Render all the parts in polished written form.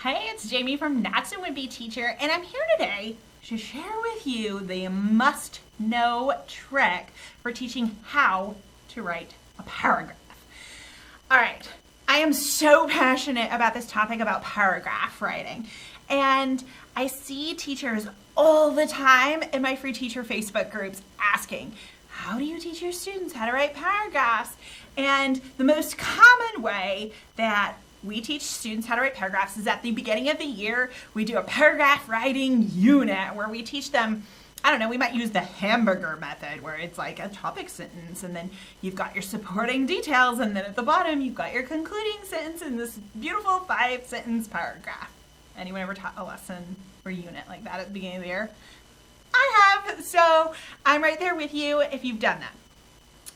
Hey, it's Jamie from Not So Wimpy Teacher, and I'm here today to share with you the must-know trick for teaching how to write a paragraph. All right, I am so passionate about this topic about paragraph writing, and I see teachers all the time in my free teacher Facebook groups asking, how do you teach your students how to write paragraphs? And the most common way that we teach students how to write paragraphs is at the beginning of the year, we do a paragraph writing unit where we teach them, we might use the hamburger method where it's like a topic sentence and then you've got your supporting details and then at the bottom you've got your concluding sentence in this beautiful 5-sentence paragraph. Anyone ever taught a lesson or unit like that at the beginning of the year? I have, so I'm right there with you if you've done that.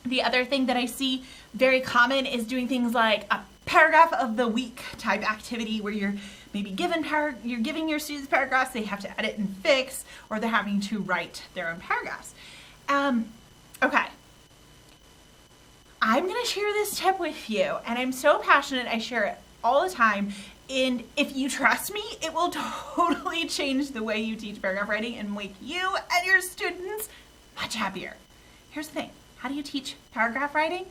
The other thing that I see very common is doing things like a paragraph of the week type activity where you're maybe you're giving your students paragraphs they have to edit and fix, or they're having to write their own paragraphs. Okay. I'm going to share this tip with you, and I'm so passionate I share it all the time. And if you trust me, it will totally change the way you teach paragraph writing and make you and your students much happier. Here's the thing. How do you teach paragraph writing?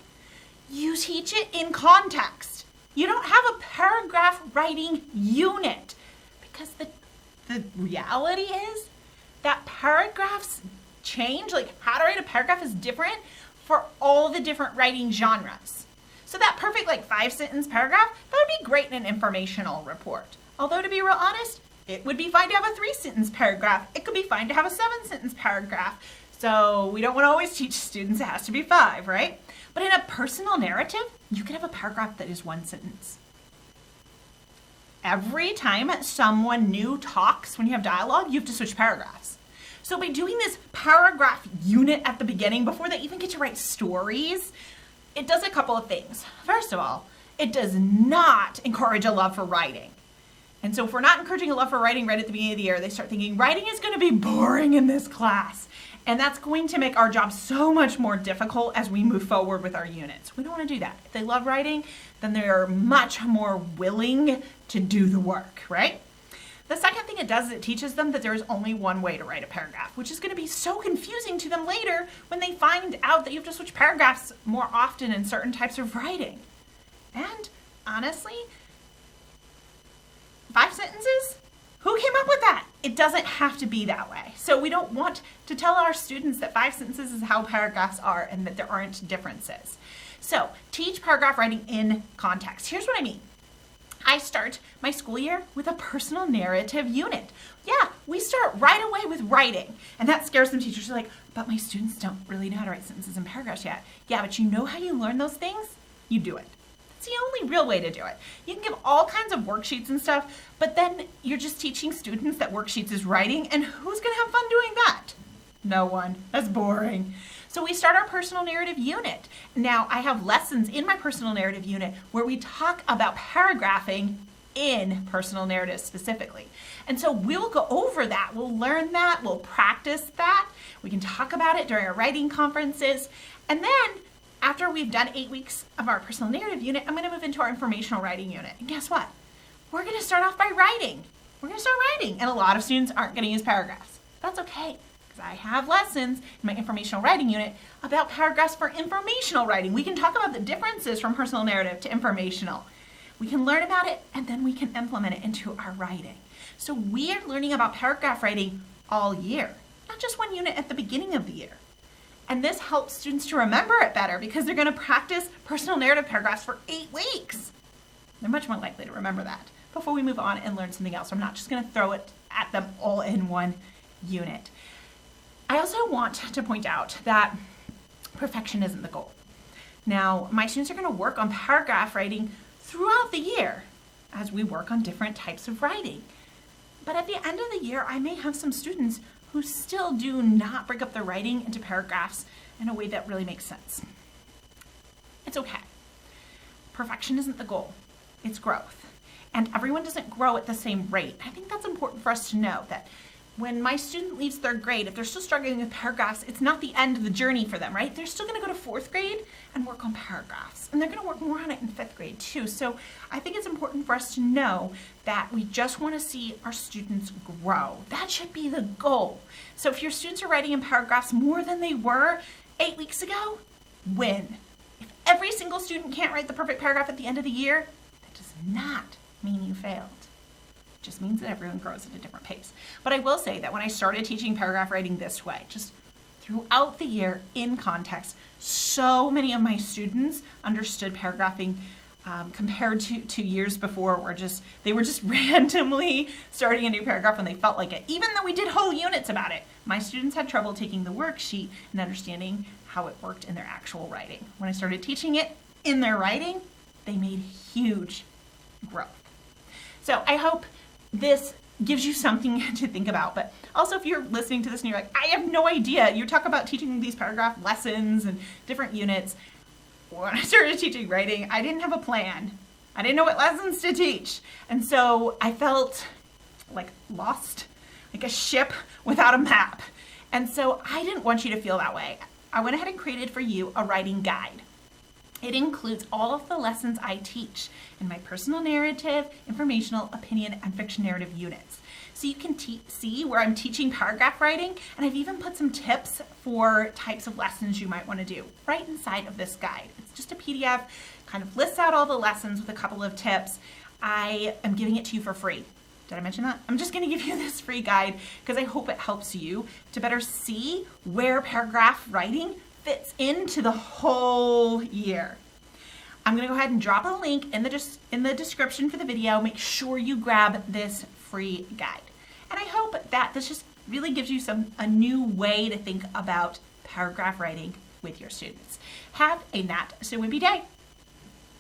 You teach it in context. You don't have a paragraph writing unit because the reality is that paragraphs change. Like how to write a paragraph is different for all the different writing genres. So that perfect 5-sentence paragraph, that would be great in an informational report. Although to be real honest, it would be fine to have a 3-sentence paragraph. It could be fine to have a 7-sentence paragraph. So we don't want to always teach students it has to be 5, right? But in a personal narrative, you can have a paragraph that is 1 sentence. Every time someone new talks, when you have dialogue, you have to switch paragraphs. So by doing this paragraph unit at the beginning, before they even get to write stories, it does a couple of things. First of all, it does not encourage a love for writing. And so if we're not encouraging a love for writing right at the beginning of the year, they start thinking writing is going to be boring in this class. And that's going to make our job so much more difficult as we move forward with our units. We don't want to do that. If they love writing, then they're much more willing to do the work, right? The second thing it does is it teaches them that there is only one way to write a paragraph, which is going to be so confusing to them later when they find out that you have to switch paragraphs more often in certain types of writing. And honestly, 5 sentences? Who came up with that? It doesn't have to be that way. So we don't want to tell our students that 5 sentences is how paragraphs are and that there aren't differences. So teach paragraph writing in context. Here's what I mean. I start my school year with a personal narrative unit. Yeah, we start right away with writing. And that scares some teachers. They're like, but my students don't really know how to write sentences and paragraphs yet. Yeah, but you know how you learn those things? You do it. It's the only real way to do it. You can give all kinds of worksheets and stuff, but then you're just teaching students that worksheets is writing, and who's going to have fun doing that? No one. That's boring. So we start our personal narrative unit. Now, I have lessons in my personal narrative unit where we talk about paragraphing in personal narratives specifically. And so we'll go over that. We'll learn that. We'll practice that. We can talk about it during our writing conferences. And then after we've done 8 weeks of our personal narrative unit, I'm going to move into our informational writing unit. And guess what? We're going to start off by writing. We're going to start writing. And a lot of students aren't going to use paragraphs. That's okay, because I have lessons in my informational writing unit about paragraphs for informational writing. We can talk about the differences from personal narrative to informational. We can learn about it, and then we can implement it into our writing. So we are learning about paragraph writing all year, not just one unit at the beginning of the year. And this helps students to remember it better because they're going to practice personal narrative paragraphs for 8 weeks. They're much more likely to remember that before we move on and learn something else. I'm not just going to throw it at them all in one unit. I also want to point out that perfection isn't the goal. Now, my students are going to work on paragraph writing throughout the year as we work on different types of writing. But at the end of the year, I may have some students who still do not break up their writing into paragraphs in a way that really makes sense. It's okay. Perfection isn't the goal. It's growth. And everyone doesn't grow at the same rate. I think that's important for us to know that when my student leaves 3rd grade, if they're still struggling with paragraphs, it's not the end of the journey for them, right? They're still going to go to 4th grade and work on paragraphs. And they're going to work more on it in 5th grade too. So I think it's important for us to know that we just want to see our students grow. That should be the goal. So if your students are writing in paragraphs more than they were 8 weeks ago, win. If every single student can't write the perfect paragraph at the end of the year, that does not mean you failed. Just means that everyone grows at a different pace. But I will say that when I started teaching paragraph writing this way, just throughout the year in context, so many of my students understood paragraphing compared to years before where they were just randomly starting a new paragraph when they felt like it. Even though we did whole units about it, my students had trouble taking the worksheet and understanding how it worked in their actual writing. When I started teaching it in their writing, they made huge growth. So I hope this gives you something to think about. But also if you're listening to this and you're like, I have no idea. You talk about teaching these paragraph lessons and different units. When I started teaching writing, I didn't have a plan. I didn't know what lessons to teach. And so I felt like lost, like a ship without a map. And so I didn't want you to feel that way. I went ahead and created for you a writing guide. It includes all of the lessons I teach in my personal narrative, informational, opinion, and fiction narrative units. So you can see where I'm teaching paragraph writing, and I've even put some tips for types of lessons you might want to do right inside of this guide. It's just a PDF, kind of lists out all the lessons with a couple of tips. I am giving it to you for free. Did I mention that? I'm just going to give you this free guide because I hope it helps you to better see where paragraph writing fits into the whole year. I'm going to go ahead and drop a link in the description for the video. Make sure you grab this free guide. And I hope that this just really gives you a new way to think about paragraph writing with your students. Have a Not So Wimpy day.